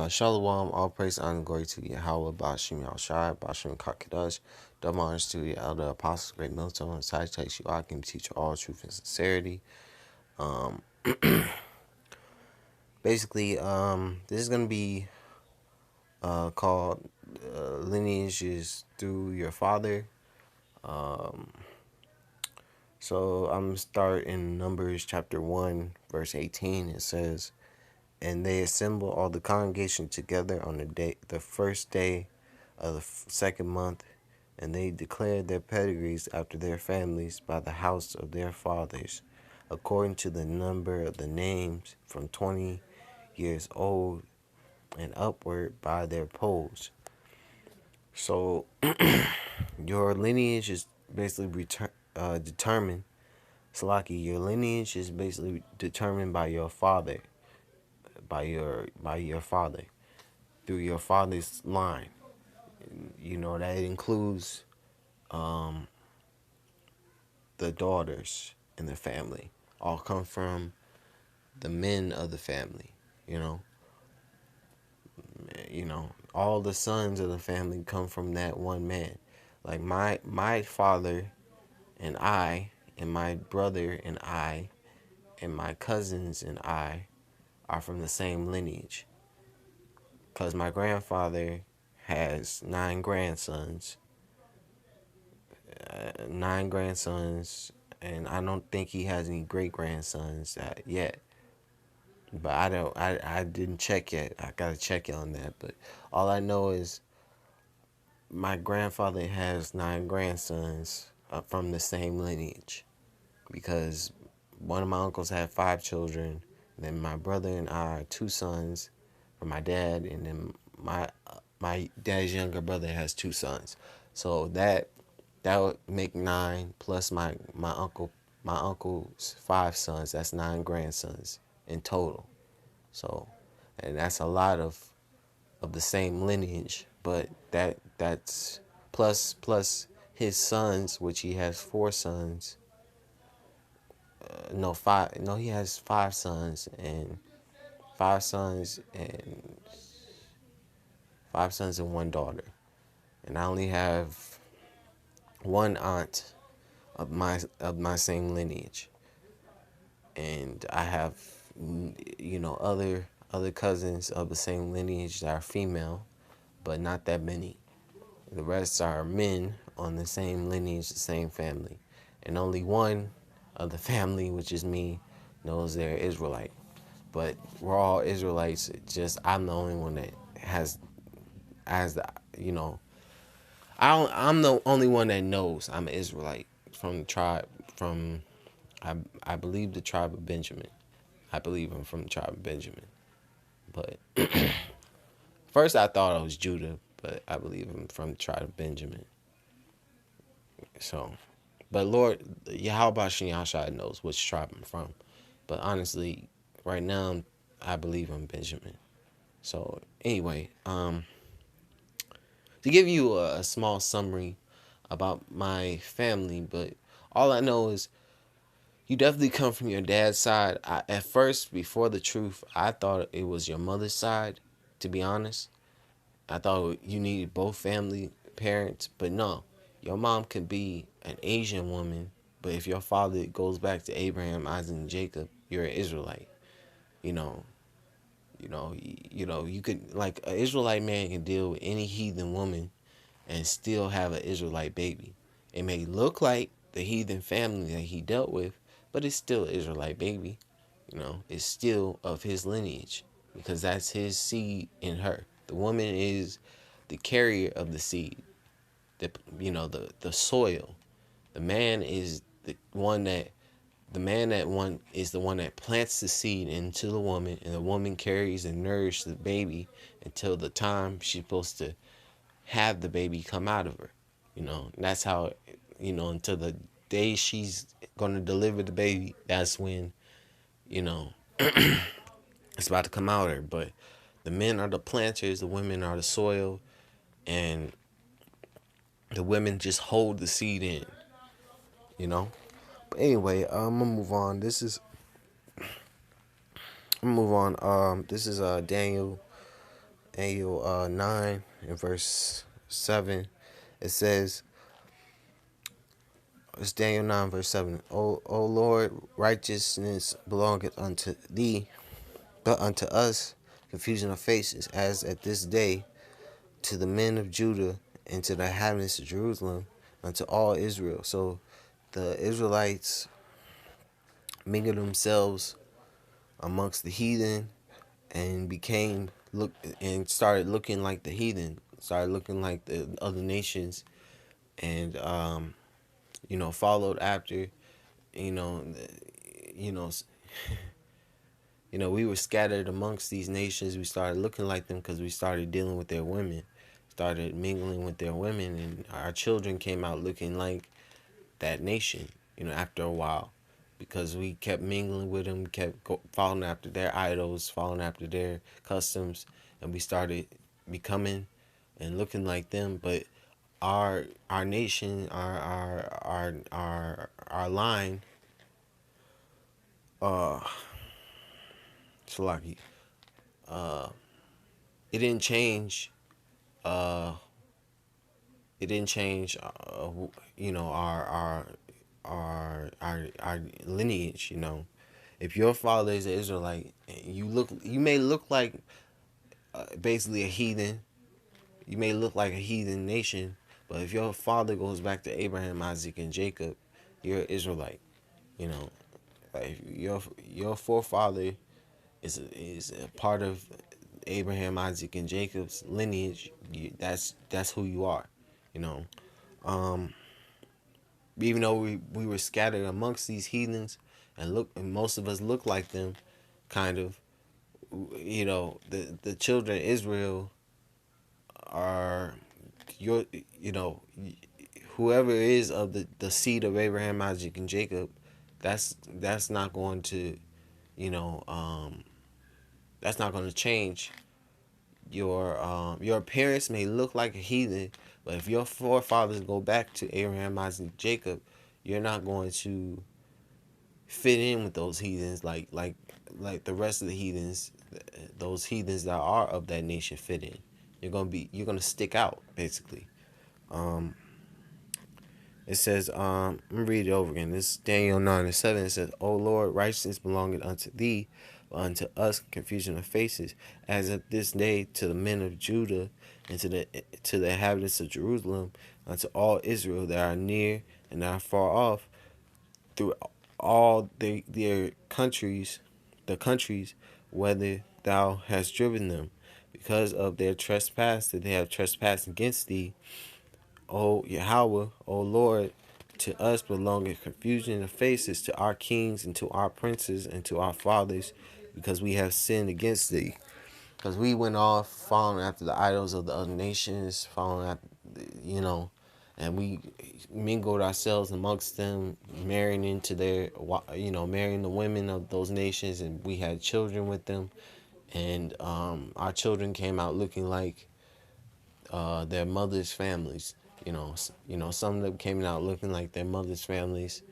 Shalom, all praise, honor, and glory to Yahweh, Bashim Yahushai, Bashim Kakadash, double honors to the elder apostles, great military, and salutations you, I can teach all truth and sincerity. Um, this is going to be called Lineage is Through Your Father. So I'm going to start in Numbers chapter 1, verse 18. It says, "And they assembled all the congregation together on the first day of the second month, and they declared their pedigrees after their families by the house of their fathers, according to the number of the names from 20 years old and upward by their polls." So your lineage is basically determined. Salaki, your lineage is basically determined by your father, by your father, through your father's line. You know that includes the daughters in the family all come from the men of the family. You know, all the sons of the family come from that one man. Like my father and I, and my brother and I, and my cousins and I are from the same lineage. Cause my grandfather has nine grandsons, and I don't think he has any great grandsons yet. But I didn't check yet. I gotta check on that. But all I know is my grandfather has nine grandsons from the same lineage, because one of my uncles had five children. Then my brother and I are two sons from my dad, and then my dad's younger brother has two sons. So that would make nine, plus my uncle's five sons. That's nine grandsons in total. So, and that's a lot of the same lineage. But that's plus his sons, which he has four sons. No, five. No, he has five sons and five sons and one daughter. And I only have one aunt of my same lineage, and I have other cousins of the same lineage that are female, but not that many. The rest are men on the same lineage, the same family, and only one of the family, which is me, knows they're Israelite. But we're all Israelites. Just I'm the only one that has the I'm the only one that knows I'm an Israelite from the tribe from I believe the tribe of Benjamin. I believe I'm from the tribe of Benjamin. But first I thought I was Judah, but I believe I'm from the tribe of Benjamin. So, but Lord, Yahweh Shai knows which tribe I'm from. But honestly, right now, I believe I'm Benjamin. So anyway, to give you a small summary about my family, but all I know is you definitely come from your dad's side. At first, before the truth, I thought it was your mother's side, to be honest. I thought you needed both family parents, but no. Your mom could be an Asian woman, but if your father goes back to Abraham, Isaac, and Jacob, you're an Israelite. You know, you could, like, an Israelite man can deal with any heathen woman and still have an Israelite baby. It may look like the heathen family that he dealt with, but it's still an Israelite baby. It's still of his lineage, because that's his seed in her. The woman is the carrier of the seed, the soil. The man is the one that plants the seed into the woman, and the woman carries and nourishes the baby until the time she's supposed to have the baby come out of her. That's how, until the day she's going to deliver the baby, that's when, you know, it's about to come out of her. But the men are the planters, the women are the soil, and the women just hold the seed in, you know. But anyway, I'm gonna move on. This is Daniel Daniel 9 and verse 7, it says, it's Daniel 9 verse 7. O Lord, righteousness belongeth unto thee, but unto us confusion of faces, as at this day, to the men of Judah and to the inhabitants of Jerusalem, unto all Israel. So the Israelites mingled themselves amongst the heathen and became look and started looking like the heathen, started looking like the other nations, and followed after. You know, you know, we were scattered amongst these nations. We started looking like them because we started dealing with their women, started mingling with their women, and our children came out looking like that nation. After a while, because we kept mingling with them, kept following after their idols, following after their customs, and we started becoming and looking like them. But our nation, our line, uh, Shalaki, uh, it didn't change. Uh, it didn't change. Our lineage. If your father is an Israelite, you may look like basically a heathen. You may look like a heathen nation, but if your father goes back to Abraham, Isaac, and Jacob, you're an Israelite. You know, like your forefather is a part of Abraham, Isaac, and Jacob's lineage. That's who you are. You know, um, even though we were scattered amongst these heathens, and most of us look like them, kind of. The children of Israel are your whoever is of the seed of Abraham, Isaac, and Jacob. That's not going to you know that's not going to change. Your appearance may look like a heathen, but if your forefathers go back to Abraham, Isaac, and Jacob, you're not going to fit in with those heathens like the rest of the heathens. Those heathens that are of that nation fit in. You're gonna stick out basically. Um, it says, let me read it over again. This is Daniel 9 and 7. It says, O Lord, righteousness belongeth unto thee, but unto us confusion of faces, as of this day to the men of Judah and to the inhabitants of Jerusalem, unto all Israel that are near and that are far off, through all their countries, the countries, whether thou hast driven them, because of their trespass that they have trespassed against thee. O Yahweh, O Lord, to us belongeth confusion of faces, to our kings and to our princes and to our fathers, because we have sinned against thee. Because we went off following after the idols of the other nations, following after, and we mingled ourselves amongst them, marrying into marrying the women of those nations, and we had children with them, and our children came out looking like their mothers' families. Some of them came out looking like their mothers' families,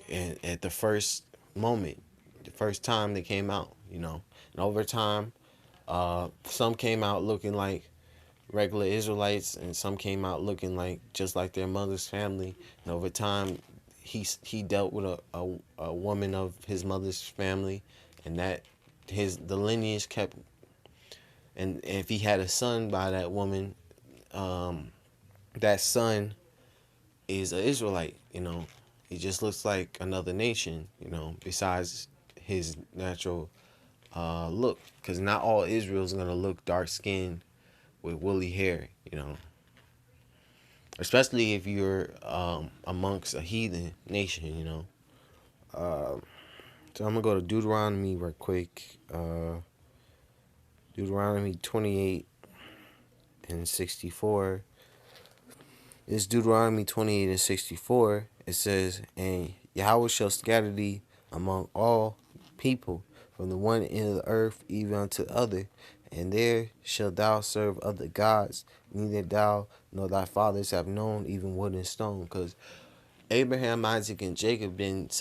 and at the first moment, the first time they came out, and over time, some came out looking like regular Israelites, and some came out looking like just like their mother's family. And over time, he dealt with a woman of his mother's family, and that the lineage kept. And if he had a son by that woman, that son is an Israelite. He just looks like another nation. Besides his natural look, because not all Israel is gonna look dark skinned with woolly hair. Especially if you're amongst a heathen nation. So I'm gonna go to Deuteronomy real quick. Deuteronomy 28 and 64. It's Deuteronomy 28 and 64. It says, and Yahweh shall scatter thee among all people, from the one end of the earth even unto the other, and there shalt thou serve other gods, neither thou nor thy fathers have known, even wood and stone. Because Abraham, Isaac, and Jacob didn't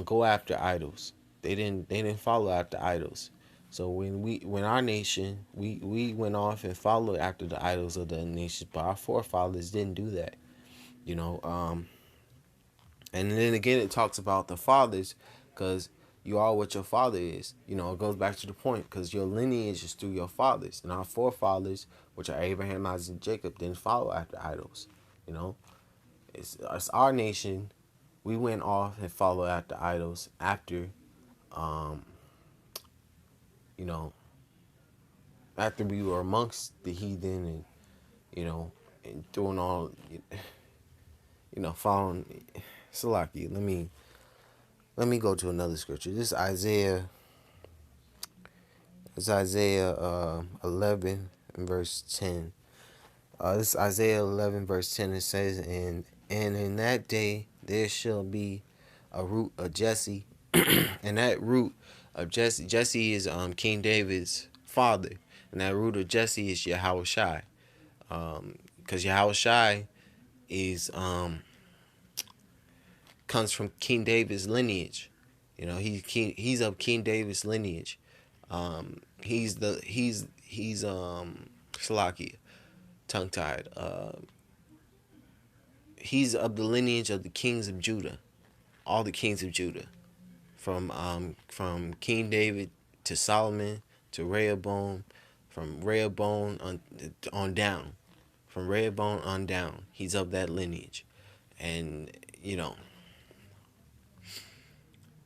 go after idols. They didn't follow after idols. So when our nation, we went off and followed after the idols of the nations, but our forefathers didn't do that. You know, and then again, it talks about the fathers, because you are what your father is. You know, it goes back to the point, because your lineage is through your fathers, and our forefathers, which are Abraham, Isaac, and Jacob, didn't follow after idols. You know, it's our nation. We went off and followed after idols after, um, you know, after we were amongst the heathen, and you know, and doing all, following. Salaki, let me go to another scripture. This Isaiah. It's Isaiah 11 and verse 10. This Isaiah 11 verse 10. It says, and in that day there shall be a root of Jesse, and that root of Jesse. Jesse is King David's father, and that root of Jesse is Yahweh Shai. Because Yahweh Shai is comes from King David's lineage. You know, he's of King David's lineage. He's Salakia, tongue tied. He's of the lineage of the kings of Judah, all the kings of Judah, from King David to Solomon to Rehoboam, from Rehoboam on down, from Rehoboam on down. He's of that lineage, and you know,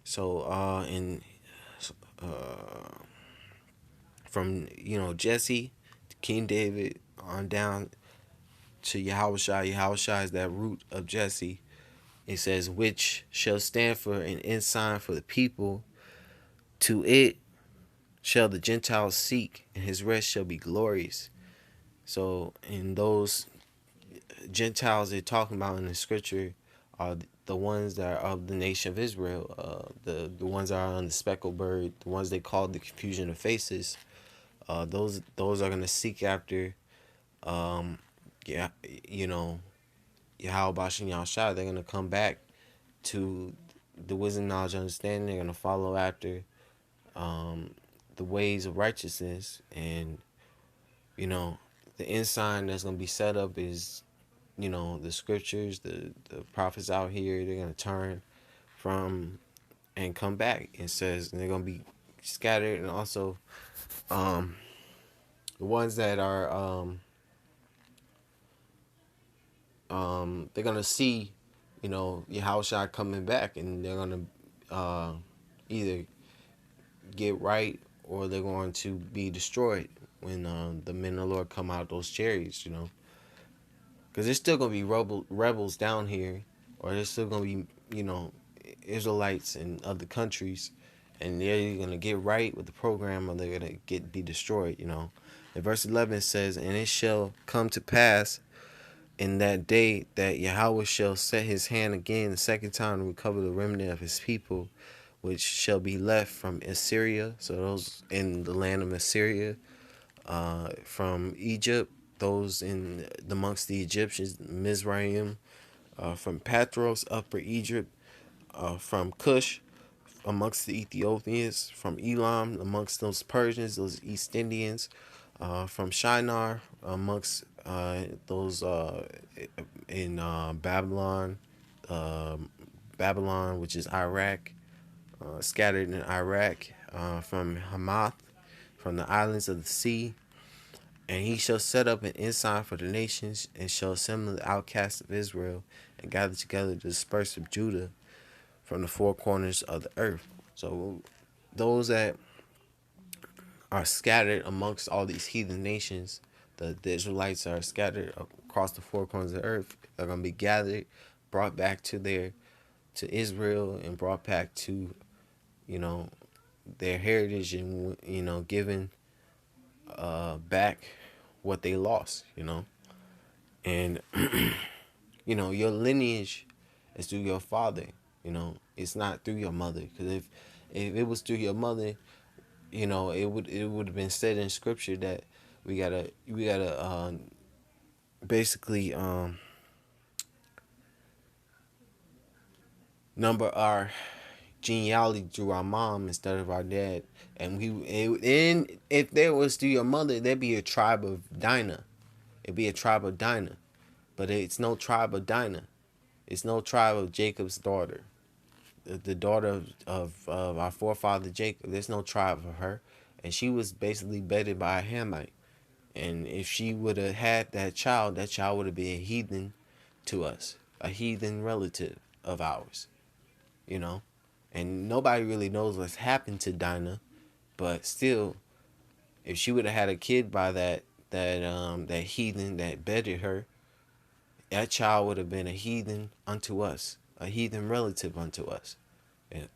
so in uh, from Jesse, King David on down to Yahweh Shai. Yahweh Shai is that root of Jesse. It says, which shall stand for an ensign for the people. To it shall the Gentiles seek, and his rest shall be glorious. So, in those Gentiles they're talking about in the scripture are the ones that are of the nation of Israel, the ones that are on the speckled bird, the ones they call the confusion of faces. Those are gonna seek after, yeah, Yahweh Bashin Yahshua. They're gonna come back to the wisdom, knowledge, understanding. They're gonna follow after the ways of righteousness, and the ensign that's gonna be set up is the scriptures, the prophets out here. They're gonna turn from and come back. It says they're gonna be scattered, and also um, the ones that are they're gonna see Yahushua coming back, and they're gonna either get right, or they're going to be destroyed when the men of the Lord come out those chariots. Because there's still gonna be rebels down here, or there's still gonna be Israelites in other countries, and they're either gonna get right with the program, or they're gonna be destroyed. And verse 11 says, and it shall come to pass in that day that Yahweh shall set his hand again the second time to recover the remnant of his people, which shall be left from Assyria. So those in the land of Assyria, from Egypt, those in amongst the Egyptians, Mizraim, from Patros, Upper Egypt, from Cush, amongst the Ethiopians, from Elam, amongst those Persians, those East Indians, from Shinar, amongst those in Babylon, Babylon, which is Iraq, scattered in Iraq, from Hamath, from the islands of the sea. And he shall set up an ensign for the nations, and shall assemble the outcasts of Israel, and gather together the dispersed of Judah from the four corners of the earth. So those that are scattered amongst all these heathen nations, the Israelites are scattered across the four corners of the earth. They're gonna be gathered, brought back to Israel, and brought back to you know their heritage, and given back what they lost. And your lineage is through your father. It's not through your mother, because if it was through your mother, it would have been said in scripture that we gotta basically number our genealogy through our mom instead of our dad. And if there was through your mother, there'd be a tribe of Dinah. It'd be a tribe of Dinah, but it's no tribe of Dinah. It's no tribe of Jacob's daughter, the daughter of our forefather Jacob. There's no tribe of her, and she was basically bedded by a Hamite. And if she would have had that child would have been a heathen to us, a heathen relative of ours, you know. And nobody really knows what's happened to Dinah, but still, if she would have had a kid by that heathen that bedded her, that child would have been a heathen unto us, a heathen relative unto us,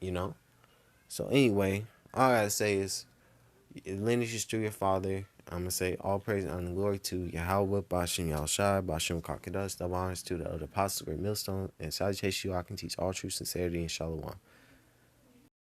you know. So anyway, all I gotta say is lineage is through your father. I'm gonna say all praise and glory to Yahweh, Bashem Yahushai, Bashem Karkadas, double honors to the other apostles, great millstone, and salutations you all can teach all true sincerity and shalom.